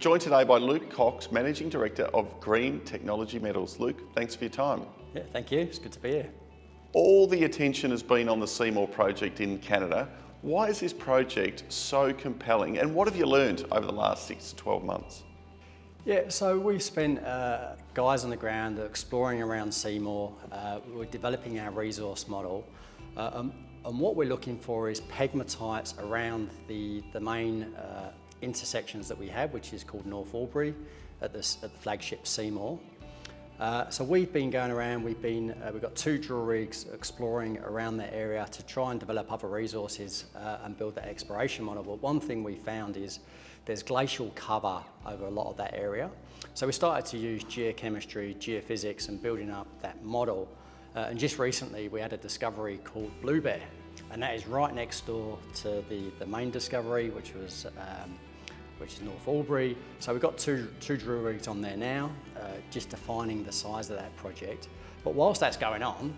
joined today by Luke Cox, Managing Director of Green Technology Metals. Luke, thanks for your time. Yeah, thank you. It's good to be here. All the attention has been on the Seymour project in Canada. Why is this project so compelling, and what have you learned over the last 6 to 12 months? Yeah, so we've spent guys on the ground exploring around Seymour. We're developing our resource model, and what we're looking for is pegmatites around the main intersections that we have, which is called North Albury at the flagship Seymour. So we've been going around, we've got 2 drill rigs exploring around that area to try and develop other resources and build that exploration model. But one thing we found is there's glacial cover over a lot of that area. So we started to use geochemistry, geophysics and building up that model. And just recently we had a discovery called Blue Bear, and that is right next door to the main discovery, which is North Albury. So we've got two drill rigs on there now, just defining the size of that project. But whilst that's going on,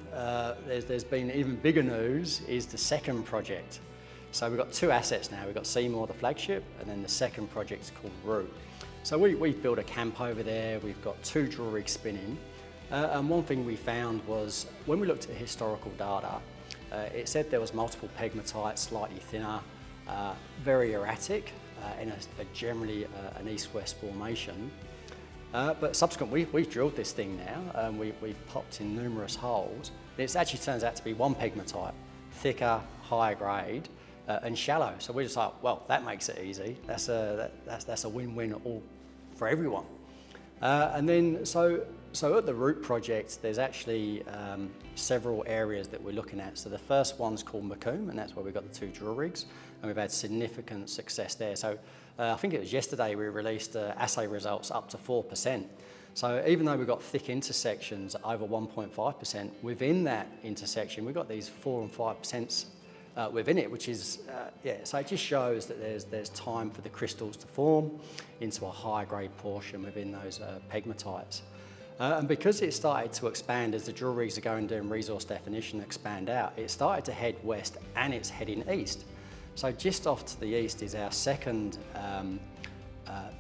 there's been even bigger news is the second project. So we've got 2 assets now. We've got Seymour, the flagship, and then the second project is called RIU. So we've built a camp over there. We've got 2 drill rigs spinning. And one thing we found was when we looked at historical data, it said there was multiple pegmatites, slightly thinner, very erratic, in a generally an east-west formation. But subsequently, we've drilled this thing now, and we've popped in numerous holes. It actually turns out to be one pegmatite, thicker, higher grade, and shallow. So we're just like, well, that makes it easy. That's a win-win all for everyone. And then so at the RIU project, there's actually several areas that we're looking at. So the first one's called Macomb, and that's where we've got the 2 drill rigs, and we've had significant success there. So I think it was yesterday we released assay results up to 4%. So even though we've got thick intersections over 1.5%, within that intersection we've got these 4 and 5% within it, which is, so it just shows that there's time for the crystals to form into a high grade portion within those pegmatites. And because it started to expand as the drill rigs are going doing resource definition expand out, it started to head west and it's heading east. So just off to the east is our second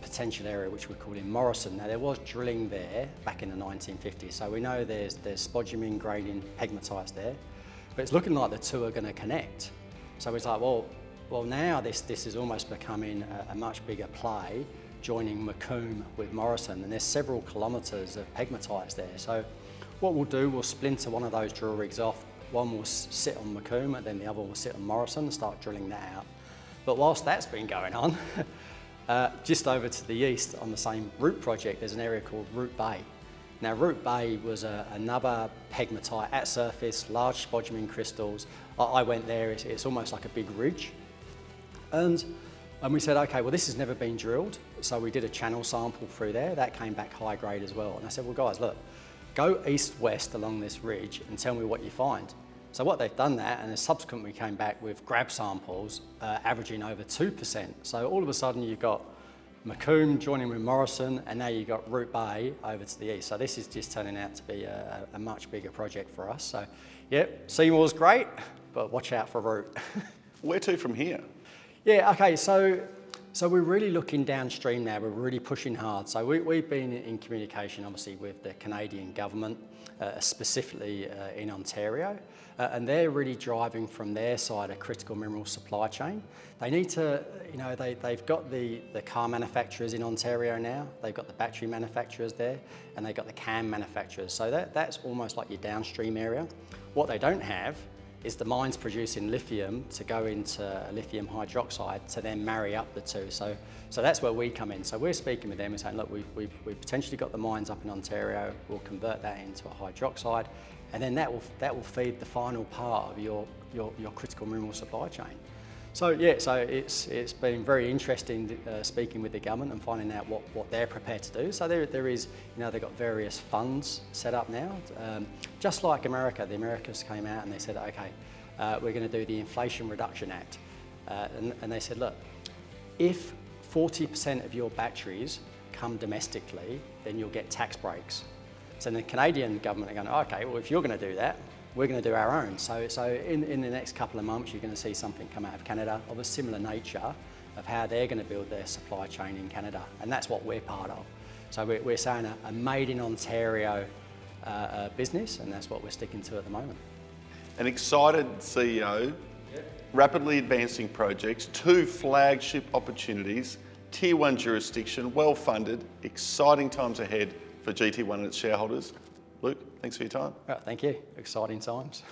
potential area, which we're calling Morrison. Now there was drilling there back in the 1950s, so we know there's spodumene grading pegmatites there, but it's looking like the 2 are going to connect. So it's like, well now this is almost becoming a much bigger play, joining Macomb with Morrison, and there's several kilometres of pegmatites there. So what we'll do, we'll splinter one of those drill rigs off. One will sit on Macomb and then the other will sit on Morrison and start drilling that out. But whilst that's been going on, just over to the east on the same RIU project, there's an area called RIU Bay. Now RIU Bay was another pegmatite at surface, large spodumene crystals. I went there, it's almost like a big ridge. And we said, okay, well this has never been drilled. So we did a channel sample through there, that came back high grade as well. And I said, well guys, look, go east-west along this ridge and tell me what you find. So what they've done that, and then subsequently came back with grab samples averaging over 2%. So all of a sudden you've got Macomb joining with Morrison, and now you've got RIU Bay over to the east. So this is just turning out to be a much bigger project for us. So yep, Seymour's great, but watch out for RIU. Where to from here? Yeah, okay, so we're really looking downstream now, we're really pushing hard. So we've been in communication obviously with the Canadian government, specifically in Ontario, and they're really driving from their side a critical mineral supply chain. They need to, they've got the car manufacturers in Ontario now, they've got the battery manufacturers there, and they've got the CAM manufacturers. So that's almost like your downstream area. What they don't have is the mines producing lithium to go into lithium hydroxide to then marry up the 2. So that's where we come in. So we're speaking with them and saying, look, we've potentially got the mines up in Ontario, we'll convert that into a hydroxide, and then that will feed the final part of your critical mineral supply chain. So yeah, so it's been very interesting speaking with the government and finding out what they're prepared to do. So there is, they've got various funds set up now. Just like America, the Americans came out and they said, okay, we're going to do the Inflation Reduction Act. And they said, look, if 40% of your batteries come domestically, then you'll get tax breaks. So the Canadian government are going, okay, well, if you're going to do that, we're going to do our own. So in the next couple of months, you're going to see something come out of Canada of a similar nature, of how they're going to build their supply chain in Canada, and that's what we're part of. So we're saying a made in Ontario business, and that's what we're sticking to at the moment. An excited CEO, rapidly advancing projects, 2 flagship opportunities, Tier 1 jurisdiction, well funded, exciting times ahead for GT1 and its shareholders. Luke, thanks for your time. Thank you. Exciting times.